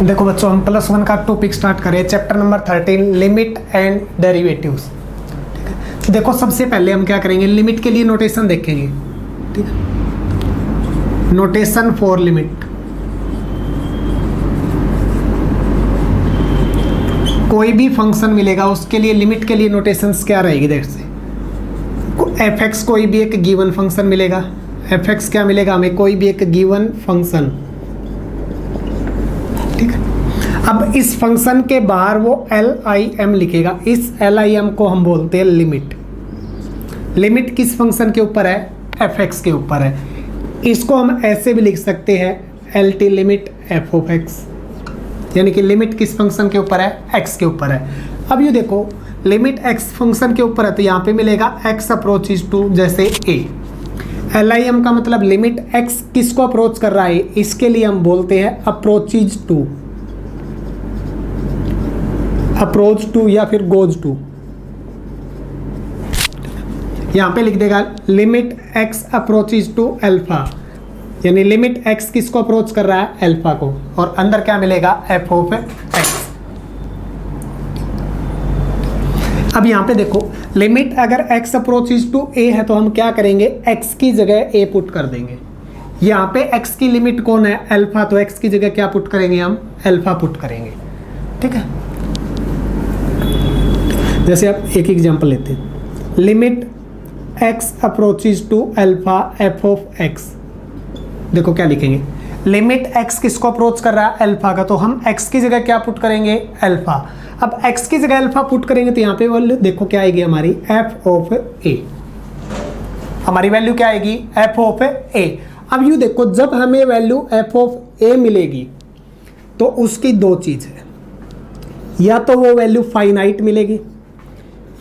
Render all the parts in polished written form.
देखो बच्चों, हम +1 का टॉपिक स्टार्ट करें, chapter number 13 limit and derivatives. ठीक है, देखो सबसे पहले हम क्या करेंगे, लिमिट के लिए नोटेशन देखेंगे। ठीक है, नोटेशन फॉर लिमिट। कोई भी फंक्शन मिलेगा उसके लिए लिमिट के लिए नोटेशंस क्या रहेगी, देख से f(x) कोई भी एक गिवन फंक्शन मिलेगा। f(x) क्या मिलेगा हमें, कोई भी एक गिवन फंक्शन। ठीक है, अब इस फंक्शन के बाहर वो LIM लिखेगा। इस LIM को हम बोलते हैं लिमिट। लिमिट किस फंक्शन के ऊपर है, f(x) के ऊपर है। इसको हम ऐसे भी लिख सकते हैं LT लिमिट f(x), यानी कि लिमिट किस फंक्शन के ऊपर है, x के ऊपर है। अब ये देखो, लिमिट x फंक्शन के ऊपर है तो यहाँ पे मिलेगा x अप्रोचेज टू, जैसे a। LIM का मतलब लिमिट x किसको अप्रोच कर रहा है, इसके लिए हम बोलते हैं अप्रोचेज टू, अप्रोच टू या फिर गोज टू। यहाँ पे लिख देगा limit x approaches to alpha, यानी लिमिट x किसको अप्रोच कर रहा है, अल्फा को, और अंदर क्या मिलेगा, f(x). अब यहाँ पे देखो, लिमिट अगर x अप्रोचेज टू a है तो हम क्या करेंगे, x की जगह a पुट कर देंगे। यहाँ पे x की लिमिट कौन है, अल्फा, तो x की जगह क्या पुट करेंगे, हम अल्फा पुट करेंगे। ठीक है, जैसे आप एक एग्जांपल लेते हैं, limit x approaches to alpha f(x). देखो क्या लिखेंगे, लिमिट x किसको अप्रोच कर रहा है, अल्फा का, तो हम x की जगह क्या पुट करेंगे, अल्फा। अब x की जगह अल्फा पुट करेंगे तो यहाँ पे वैल्यू देखो क्या आएगी हमारी, f(a). हमारी वैल्यू क्या आएगी, f(a). अब यू देखो, जब हमें वैल्यू f(a) मिलेगी तो उसकी दो चीज है, या तो वो वैल्यू फाइनाइट मिलेगी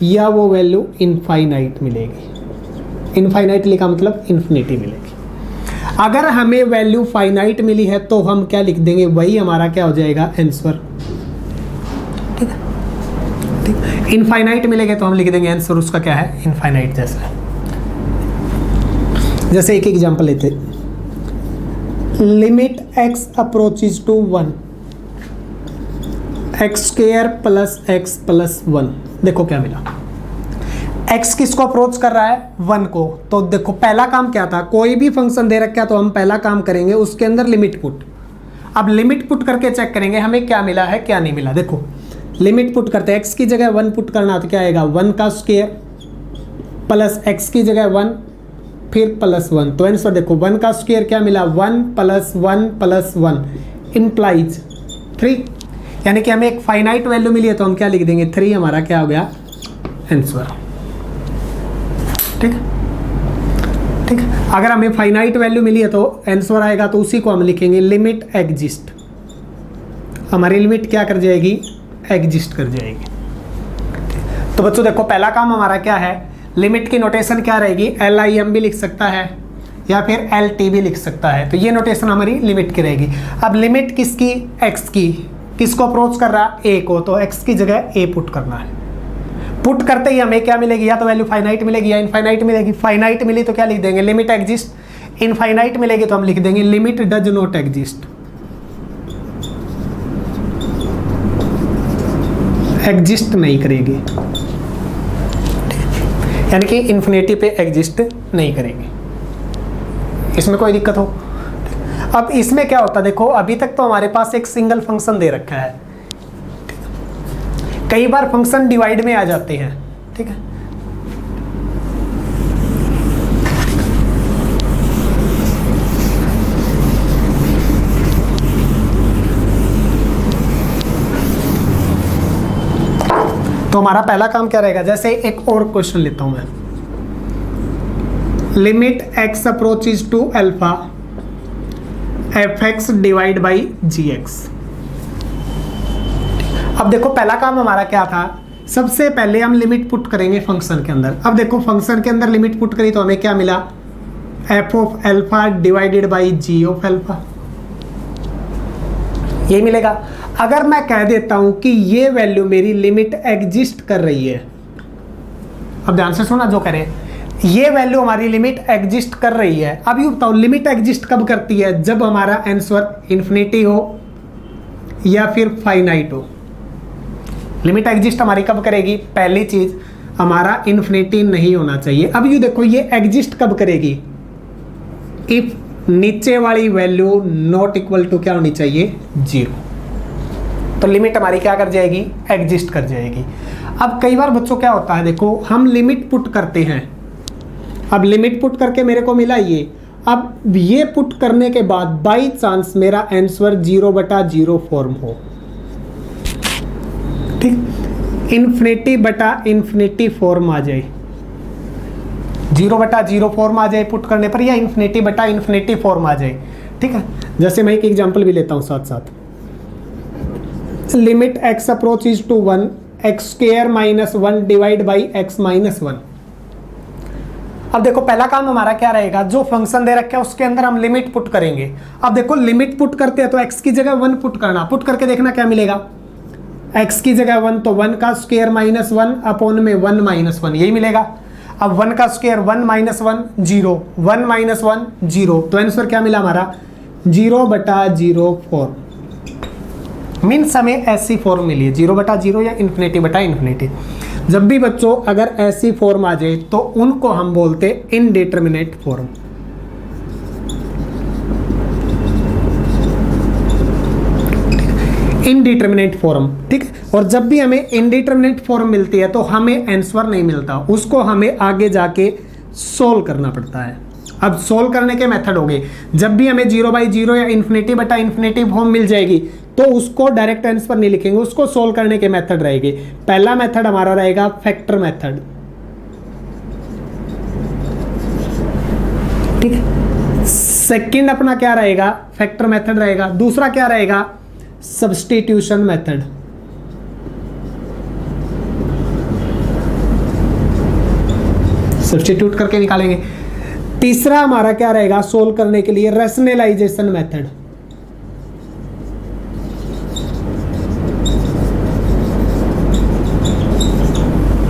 या वो वैल्यू इनफाइनाइट मिलेगी। इनफाइनाइट लिखा मतलब इन्फिनिटी मिलेगी। अगर हमें वैल्यू फाइनाइट मिली है तो हम क्या लिख देंगे, वही हमारा क्या हो जाएगा, आंसर। ठीक है, ठीक। इनफाइनाइट मिलेगा तो हम लिख देंगे आंसर उसका क्या है, इनफाइनाइट जैसा। जैसे एक एग्जांपल लेते, limit x approaches to 1, x² plus x plus 1। देखो क्या मिला, x किसको अप्रोच कर रहा है, 1 को। तो देखो पहला काम क्या था, कोई भी फंक्शन दे रखा है तो हम पहला काम करेंगे उसके अंदर लिमिट पुट। अब लिमिट पुट करके चेक करेंगे हमें क्या मिला है क्या नहीं मिला। देखो लिमिट पुट करते हैं, x की जगह 1 पुट करना तो क्या आएगा, 1 का स्क्वायर प्लस x की जगह 1 फिर प्लस 1। तो आंसर देखो 1 का स्क्वायर क्या मिला, 1 प्लस 1 प्लस 1 इंप्लाइज 3, यानी कि हमें एक फाइनाइट वैल्यू मिली है तो हम क्या लिख देंगे, 3 हमारा क्या हो गया, आंसर। ठीक ठीक, अगर हमें फाइनाइट वैल्यू मिली है तो आंसर आएगा, तो उसी को हम लिखेंगे लिमिट एग्जिस्ट। हमारी लिमिट क्या कर जाएगी, एग्जिस्ट कर जाएगी। तो बच्चों देखो पहला काम हमारा क्या है, लिमिट की नोटेशन क्या रहेगी, LIM भी लिख सकता है या फिर LT भी लिख सकता है। तो ये नोटेशन हमारी लिमिट की रहेगी। अब लिमिट किसकी, x की, किसको अप्रोच कर रहा है, a को, तो x की जगह a पुट करना है। पुट करते ही हमें क्या मिलेगी, या तो वैल्यू फाइनाइट मिलेगी या इनफाइनाइट मिलेगी। फाइनाइट मिली तो क्या लिख देंगे, लिमिट एग्जिस्ट। इनफाइनाइट मिलेगी तो हम लिख देंगे limit does not exist. Exist नहीं करेगी, यानी कि इन्फिनिटी पे एग्जिस्ट नहीं करेगी। इसमें कोई दिक्कत हो। अब इसमें क्या होता है, देखो अभी तक तो हमारे पास एक सिंगल फंक्शन दे रखा है, कई बार फंक्शन डिवाइड में आ जाते हैं। ठीक है, तो हमारा पहला काम क्या रहेगा, जैसे एक और क्वेश्चन लेता हूं मैं, limit x approaches to alpha f(x) divide by gx। अब देखो पहला काम हमारा क्या था, सबसे पहले हम लिमिट पुट करेंगे फंक्शन के अंदर। अब देखो फंक्शन के अंदर लिमिट पुट करी तो हमें क्या मिला, f(α) डिवाइडेड बाई g(α), ये मिलेगा। अगर मैं कह देता हूं कि ये वैल्यू मेरी लिमिट एग्जिस्ट कर रही है, अब ध्यान से सुना जो कह रहे हैं, ये वैल्यू हमारी लिमिट एग्जिस्ट कर रही है। अब ये बताओ लिमिट एग्जिस्ट कब करती है, जब हमारा आंसर इन्फिनिटी हो या फिर फाइनाइट हो। लिमिट एग्जिस्ट हमारी कब करेगी? पहली चीज हमारा इन्फिनिटी नहीं होना चाहिए। अब यू देखो ये एग्जिस्ट कब करेगी? इफ नीचे वाली वैल्यू नॉट इक्वल टू क्या होनी चाहिए? 0। तो लिमिट हमारी क्या कर जाएगी? एग्जिस्ट कर जाएगी। अब कई बार बच्चों क्या होता है, देखो हम लिमिट पुट करते हैं, अब लिमिट पुट करके मेरे को मिला ये, अब ये पुट करने के बाद बाई चांस मेरा आंसर 0/0 फॉर्म हो, ठीक, इन्फिनिटी बटा इन्फिनिटी फॉर्म आ जाए, 0/0 फॉर्म आ जाए पुट करने पर, या इन्फिनिटी बटा इन्फिनिटी फॉर्म आ जाए, ठीक है। जैसे मैं एक एग्जांपल भी लेता हूं साथ साथ, limit x approaches to 1 x² - 1 divide by x - 1। अब देखो पहला काम हमारा क्या रहेगा, जो फंक्शन दे रखा है उसके अंदर हम लिमिट पुट करेंगे। अब देखो लिमिट पुट करते हैं तो x की जगह 1 पुट करना, पुट करके देखना क्या मिलेगा, x की जगह 1 तो 1 का स्क्वायर - 1 अपॉन में 1 - 1 यही मिलेगा। अब 1 का स्क्वायर 1 - 1 0, 1 - 1 0, तो आंसर क्या मिला हमारा 0/0 फॉर्म। मीन्स हमें ऐसी फॉर्म मिली है 0/0 या इन्फिनिटी बटा इन्फिनिटी। जब भी बच्चों अगर ऐसी फॉर्म आ जाए तो उनको हम बोलते इनडिटरमिनेट फॉर्म। इनडिटरमिनेट फॉर्म, ठीक। और जब भी हमें इनडिटरमिनेट फॉर्म मिलती है तो हमें आंसर नहीं मिलता, उसको हमें आगे जाके सोल्व करना पड़ता है। अब सोल्व करने के मेथड हो गए, जब भी हमें 0/0 या इन्फिनिटी बटा इन्फिनिटी फॉर्म मिल जाएगी तो उसको डायरेक्ट आंसर नहीं लिखेंगे, उसको सोल्व करने के मेथड रहेंगे। पहला मेथड हमारा रहेगा फैक्टर मेथड, ठीक। सेकंड अपना क्या रहेगा, फैक्टर मेथड रहेगा। दूसरा क्या रहेगा, सब्स्टिट्यूशन मेथड। सब्स्टिट्यूट करके निकालेंगे। तीसरा हमारा क्या रहेगा सोल्व करने के लिए, रैशनलाइजेशन मेथड।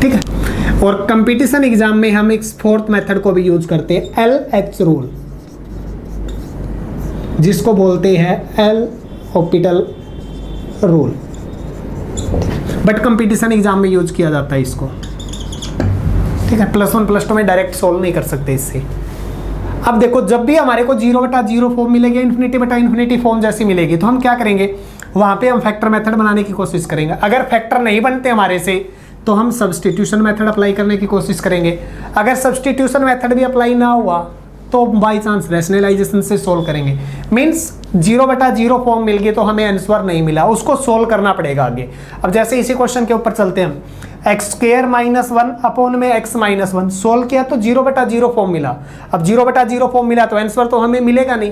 ठीक है। और कंपटीशन एग्जाम में हम एक फोर्थ मेथड को भी यूज करते हैं, LH रूल, जिसको बोलते हैं L hospital rule, but competition exam में यूज किया जाता है इसको, ठीक है। +1 +2 में डायरेक्ट सोल्व नहीं कर सकते इससे। अब देखो जब भी हमारे को 0/0 फॉर्म मिलेगी, इन्फिनिटी बटा इन्फिनिटी फॉर्म जैसी मिलेगी, तो हम क्या करेंगे, वहां पे हम फैक्टर मेथड बनाने की कोशिश करेंगे। अगर फैक्टर नहीं बनते हमारे से तो हम सब्स्टिट्यूशन मेथड अप्लाई करने की कोशिश करेंगे। अगर सब्स्टिट्यूशन मेथड भी अप्लाई ना हुआ तो बाई चांस रैशनलाइजेशन से सोल्व करेंगे। मीन्स 0/0 फॉर्म मिल गई तो हमें आंसर नहीं मिला, उसको सोल्व करना पड़ेगा आगे। अब जैसे इसी क्वेश्चन के ऊपर चलते हैं हम, x² - 1 अपॉन में x - 1 सोल्व किया तो 0/0 फॉर्म मिला। अब 0/0 फॉर्म मिला तो आंसर तो हमें मिलेगा नहीं।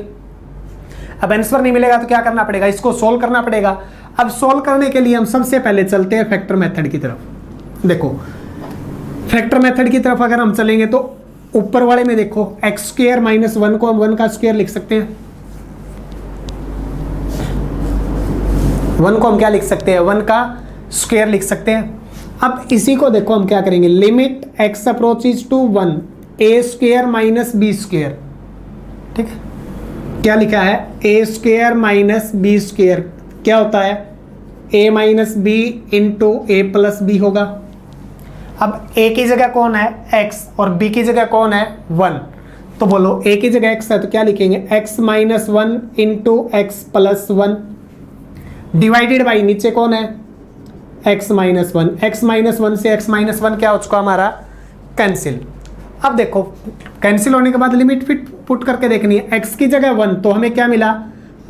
अब आंसर नहीं मिलेगा तो क्या करना पड़ेगा, इसको सोल्व करना पड़ेगा। अब सोल्व करने के लिए हम सबसे पहले चलते हैं फैक्टर मेथड की तरफ। देखो फैक्टर मेथड की तरफ अगर हम चलेंगे तो ऊपर वाले में देखो x² - 1 को हम 1 का स्क्वायर लिख सकते हैं, 1 को हम क्या लिख सकते हैं, 1 का स्क्वायर लिख सकते हैं। अब इसी को देखो हम क्या करेंगे, limit x approaches to 1 a² - b², ठीक है। क्या लिखा है, a² - b², क्या होता है, a - b into a + b होगा। अब a की जगह कौन है, x, और b की जगह कौन है, 1। तो बोलो a की जगह x है तो क्या लिखेंगे, x - 1 into x + 1 divided by नीचे कौन है, x - 1। x - 1 से x - 1 क्या हो चुका हमारा, कैंसिल। अब देखो कैंसिल होने के बाद लिमिट फिट पुट करके देखनी है, x की जगह 1 तो हमें क्या मिला,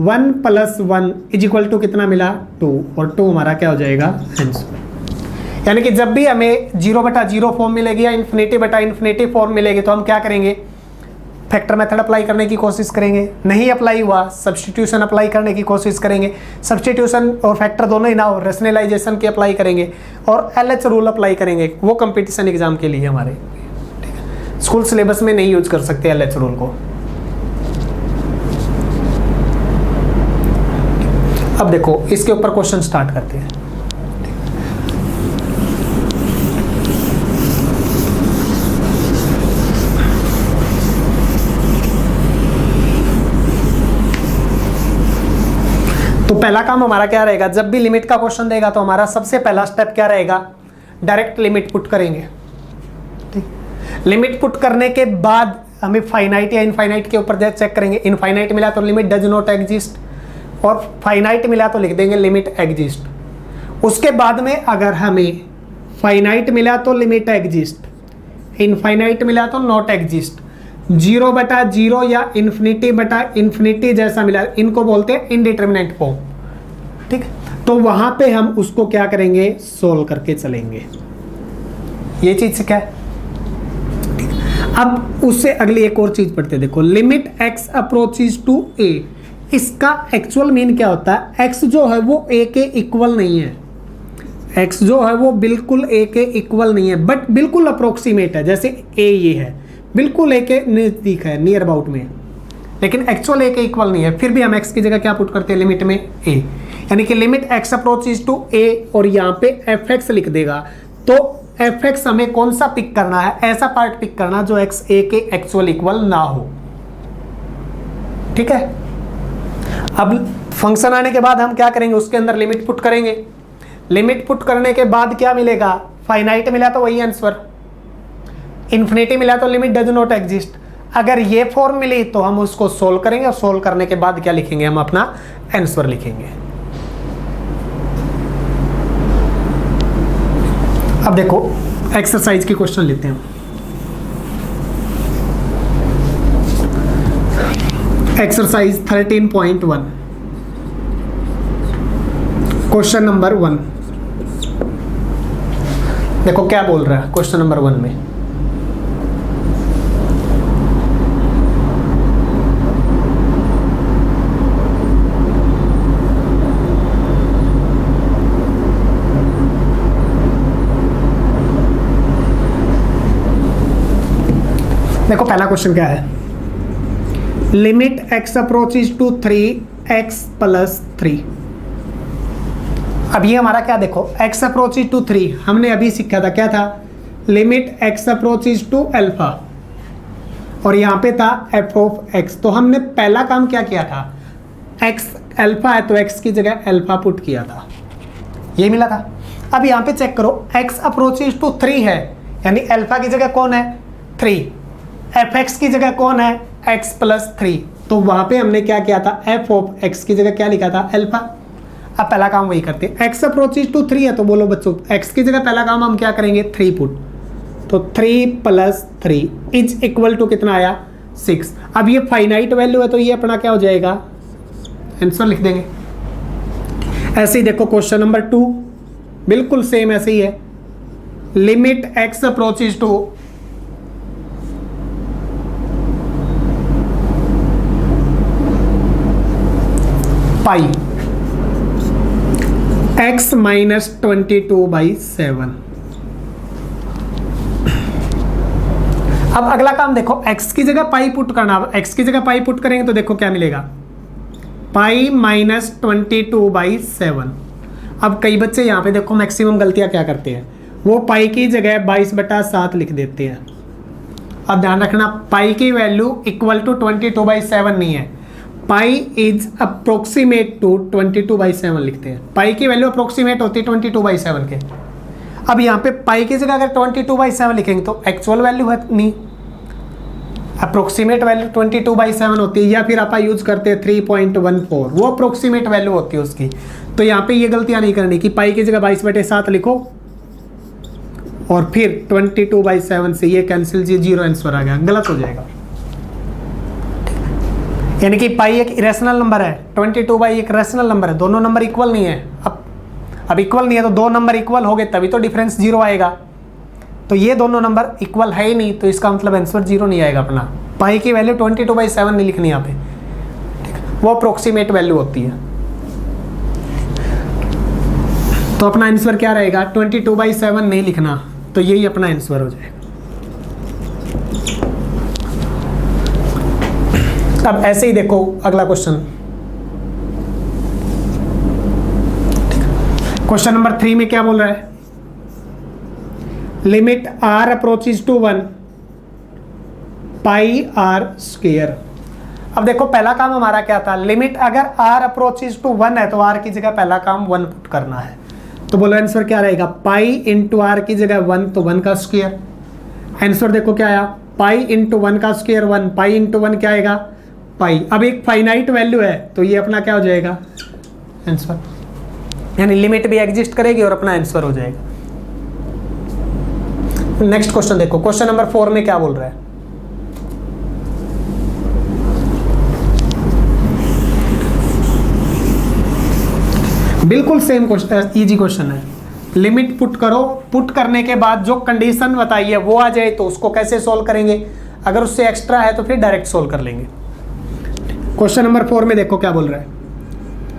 1 + 1 = कितना मिला, 2, और 2 हमारा क्या हो जाएगा आंसर। यानी कि जब भी हमें 0/0 फॉर्म मिलेगी या इन्फिनिटी बटा इन्फिनिटी फॉर्म मिलेगी तो हम क्या करेंगे, फैक्टर मेथड अप्लाई करने की कोशिश करेंगे। नहीं अप्लाई हुआ, सब्स्टिट्यूशन अप्लाई करने की कोशिश करेंगे। सब्स्टिट्यूशन और फैक्टर दोनों ही ना हो, रैशनलाइजेशन की अप्लाई करेंगे और LH रूल अप्लाई करेंगे। वो कंपटीशन एग्जाम के लिए हमारे, ठीक है। स्कूल सिलेबस में नहीं यूज कर सकते LH रूल को। अब देखो इसके ऊपर क्वेश्चन स्टार्ट करते हैं। तो पहला काम हमारा क्या रहेगा, जब भी लिमिट का क्वेश्चन देगा तो हमारा सबसे पहला स्टेप क्या रहेगा, डायरेक्ट लिमिट पुट करेंगे। ठीक, लिमिट पुट करने के बाद हमें फाइनाइट या इनफाइनाइट के ऊपर चेक करेंगे। इनफाइनाइट मिला तो लिमिट डज नॉट एग्जिस्ट, और फाइनाइट मिला तो लिख देंगे लिमिट एग्जिस्ट। उसके बाद में अगर हमें फाइनाइट मिला तो लिमिट एग्जिस्ट, इनफाइनाइट मिला तो नॉट एग्जिस्ट, 0/0 या इन्फिनिटी जैसा मिला, इनको बोलते हैं इनडिटरमिनेट फॉर्म। ठीक, तो वहां पे हम उसको क्या करेंगे, सोल्व करके चलेंगे। ये चीज से क्या है। अब उससे अगली एक और चीज पढ़ते, देखो limit x approaches to a, इसका एक्चुअल मीन क्या होता है, x जो है वो a के इक्वल नहीं है, x जो है वो बिल्कुल a के इक्वल नहीं है, बट बिल्कुल अप्रोक्सीमेट है। जैसे a ये है बिल्कुल a के नजदीक है, नियर अबाउट में, लेकिन एक्चुअल a के इक्वल नहीं है। फिर भी हम x की जगह क्या पुट करते हैं, लिमिट में a, यानी कि limit x approaches to a, और यहाँ पे fx लिख देगा। तो fx हमें कौन सा पिक करना है, ऐसा पार्ट पिक करना जो x a के एक्चुअल इक्वल ना हो। ठीक है, अब फंक्शन आने के बाद हम क्या करेंगे, उसके अंदर लिमिट पुट करेंगे। लिमिट पुट करने के बाद क्या मिलेगा, फाइनाइट मिला तो वही आंसर, इन्फिनिटी मिला तो लिमिट डज नॉट एग्जिस्ट। अगर ये फॉर्म मिली तो हम उसको सोल्व करेंगे, और सोल्व करने के बाद क्या लिखेंगे, हम अपना आंसर लिखेंगे। अब देखो एक्सरसाइज की क्वेश्चन लेते हैं। Exercise 13.1 question number 1। देखो क्या बोल रहा है क्वेश्चन नंबर 1 में, देखो पहला क्वेश्चन क्या है, limit x approaches to 3x + 3। अब ये हमारा क्या, देखो x अप्रोचेस टू 3 हमने अभी सीखा था, क्या था, limit x approaches to alpha, और यहाँ पे था f(x). तो हमने पहला काम क्या किया था, x अल्फा है तो x की जगह अल्फा पुट किया था, ये मिला था। अब यहाँ पे चेक करो, x अप्रोचेस टू 3 है, यानी अल्फा की जगह कौन है, 3, fx की जगह कौन है, x + 3। तो वहां पे हमने क्या किया था, f(x) की जगह क्या लिखा था, अल्फा। अब पहला काम वही करते हैं, x अप्रोचेस टू 3 है तो बोलो बच्चों x की जगह पहला काम हम क्या करेंगे, 3 पुट। तो 3 + 3 इज इक्वल टू कितना आया, 6। अब ये फाइनाइट वैल्यू है तो ये अपना क्या हो जाएगा, आंसर लिख देंगे। ऐसे ही देखो क्वेश्चन नंबर 2 बिल्कुल सेम ऐसे ही है, limit x approaches to pi x - 22/7। अब अगला काम देखो, x की जगह पाई पुट करना। x की जगह पाई पुट करेंगे तो देखो क्या मिलेगा, पाई - 22/7। अब कई बच्चे यहाँ पे देखो मैक्सिमम गलतियाँ क्या करते हैं, वो पाई की जगह 22/7 लिख देते हैं। अब ध्यान रखना, पाई की वैल्यू इक्वल टू 22/7 नहीं है, पाई इज अप्रोक्सीमेट टू 22/7 लिखते हैं। पाई की वैल्यू अप्रोक्सीमेट होती है 22/7 के। अब यहाँ पे पाई की जगह अगर 22/7 लिखेंगे तो एक्चुअल वैल्यू है नहीं, अप्रोक्सीमेट वैल्यू 22/7 होती है, या फिर आप यूज करते हैं 3.14, वो अप्रोक्सीमेट वैल्यू होती है उसकी। तो यहाँ पे ये गलतियाँ नहीं करनी कि पाई की जगह 22/7 लिखो और फिर 22/7 से ये कैंसिल, 0 आंसर आ गया, गलत हो जाएगा। यानी कि पाई एक इरेशनल नंबर है, 22 एक रैशनल नंबर है, दोनों नंबर इक्वल नहीं है। अब इक्वल नहीं है तो दो नंबर इक्वल हो गए तभी तो डिफरेंस 0 आएगा। तो ये दोनों नंबर इक्वल है ही नहीं, तो इसका मतलब आंसर 0 नहीं आएगा अपना। पाई की वैल्यू 22/7 नहीं लिखनी यहाँ पे, ठीक है, वो अप्रोक्सीमेट वैल्यू होती है। तो अपना आंसर क्या रहेगा, 22/7 नहीं लिखना, तो यही अपना आंसर हो जाएगा। अब ऐसे ही देखो अगला क्वेश्चन, क्वेश्चन नंबर 3 में क्या बोल रहा है, limit r approaches to 1 pi r square. अब देखो पहला काम हमारा क्या था, लिमिट अगर r अप्रोचेज टू 1 है तो r की जगह पहला काम 1 पुट करना है। तो बोलो आंसर क्या रहेगा, पाई इंटू आर की जगह 1 तो 1 का स्क्वायर। आंसर देखो क्या आया, पाई इंटू 1 का स्क्वायर 1, पाई इंटू 1 क्या आएगा पाई। अब एक फाइनाइट वैल्यू है तो ये अपना क्या हो जाएगा आंसर, यानी लिमिट भी एग्जिस्ट करेगी और अपना आंसर हो जाएगा। नेक्स्ट क्वेश्चन देखो, क्वेश्चन नंबर 4 में क्या बोल रहा है, बिल्कुल सेम क्वेश्चन, इजी क्वेश्चन है। लिमिट पुट करो, पुट करने के बाद जो कंडीशन बताई है वो आ जाए तो उसको कैसे सोल्व करेंगे, अगर उससे एक्स्ट्रा है तो फिर डायरेक्ट सोल्व कर लेंगे। क्वेश्चन नंबर 4 में देखो क्या बोल रहा है,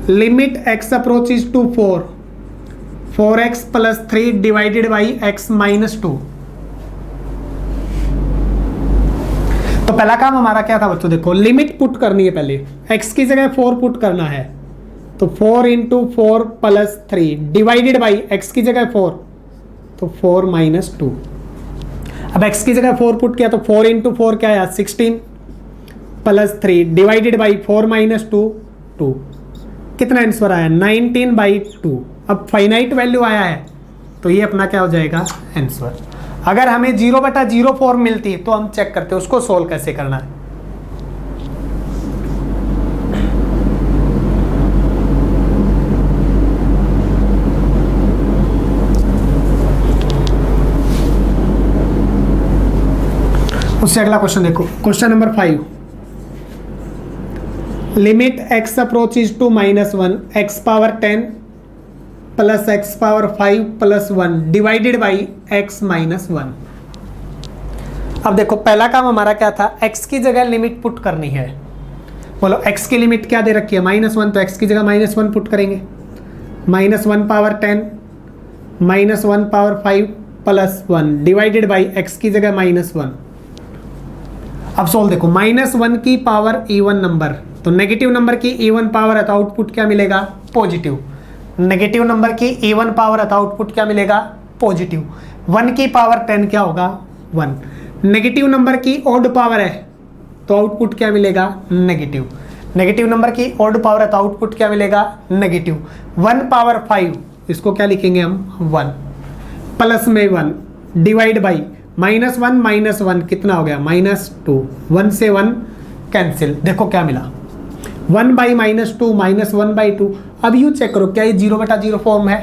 limit x approaches to 4x plus 3 divided by x minus 2। तो पहला काम हमारा क्या था बच्चों, देखो लिमिट पुट करनी है, पहले x की जगह 4 पुट करना है, तो 4 into 4 plus 3 divided by x की जगह 4 तो 4 माइनस 2। अब x की जगह 4 पुट किया तो 4 इंटू 4 क्या आया 16 प्लस 3 डिवाइडेड बाई 4 माइनस 2 2, कितना आंसर आया 19/2। अब फाइनाइट वैल्यू आया है तो ये अपना क्या हो जाएगा आंसर। अगर हमें 0/0 फॉर्म मिलती तो हम चेक करते उसको सोल्व कैसे करना है। उससे अगला क्वेश्चन देखो, question number 5, limit x approaches to -1 x power 10 plus x power 5 plus 1 divided by x minus 1। अब देखो पहला काम हमारा क्या था, x की जगह लिमिट पुट करनी है। बोलो x की लिमिट क्या दे रखी है -1, तो x की जगह -1 पुट करेंगे, -1 power 10 -1 power 5 plus 1 divided by x की जगह -1। अब सोल्व देखो, -1 की पावर इवन नंबर, तो नेगेटिव नंबर की इवन पावर है तो आउटपुट क्या मिलेगा पॉजिटिव। नेगेटिव नंबर की इवन पावर है तो आउटपुट क्या मिलेगा पॉजिटिव। 1 की पावर 10 क्या होगा 1। नेगेटिव नंबर की ऑड पावर है तो आउटपुट क्या मिलेगा नेगेटिव। नेगेटिव नंबर की ऑड पावर है तो आउटपुट क्या मिलेगा नेगेटिव। 1 पावर 5 इसको क्या लिखेंगे हम 1 प्लस में 1 डिवाइड बाई -1 कितना हो गया -2। 1 से 1 कैंसिल, देखो क्या मिला 1 बाई -2 -1/2। अब यू चेक करो क्या ये 0/0 फॉर्म है,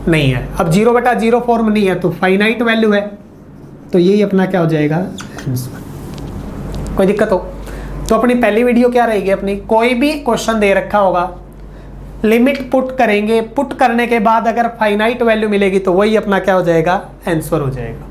नहीं है। अब 0/0 फॉर्म नहीं है तो फाइनाइट वैल्यू है, तो यही अपना क्या हो जाएगा आंसर। कोई दिक्कत हो तो अपनी पहली वीडियो क्या रहेगी, अपनी कोई भी क्वेश्चन दे रखा होगा लिमिट पुट करेंगे, पुट करने के बाद अगर फाइनाइट वैल्यू मिलेगी तो वही अपना क्या हो जाएगा आंसर हो जाएगा।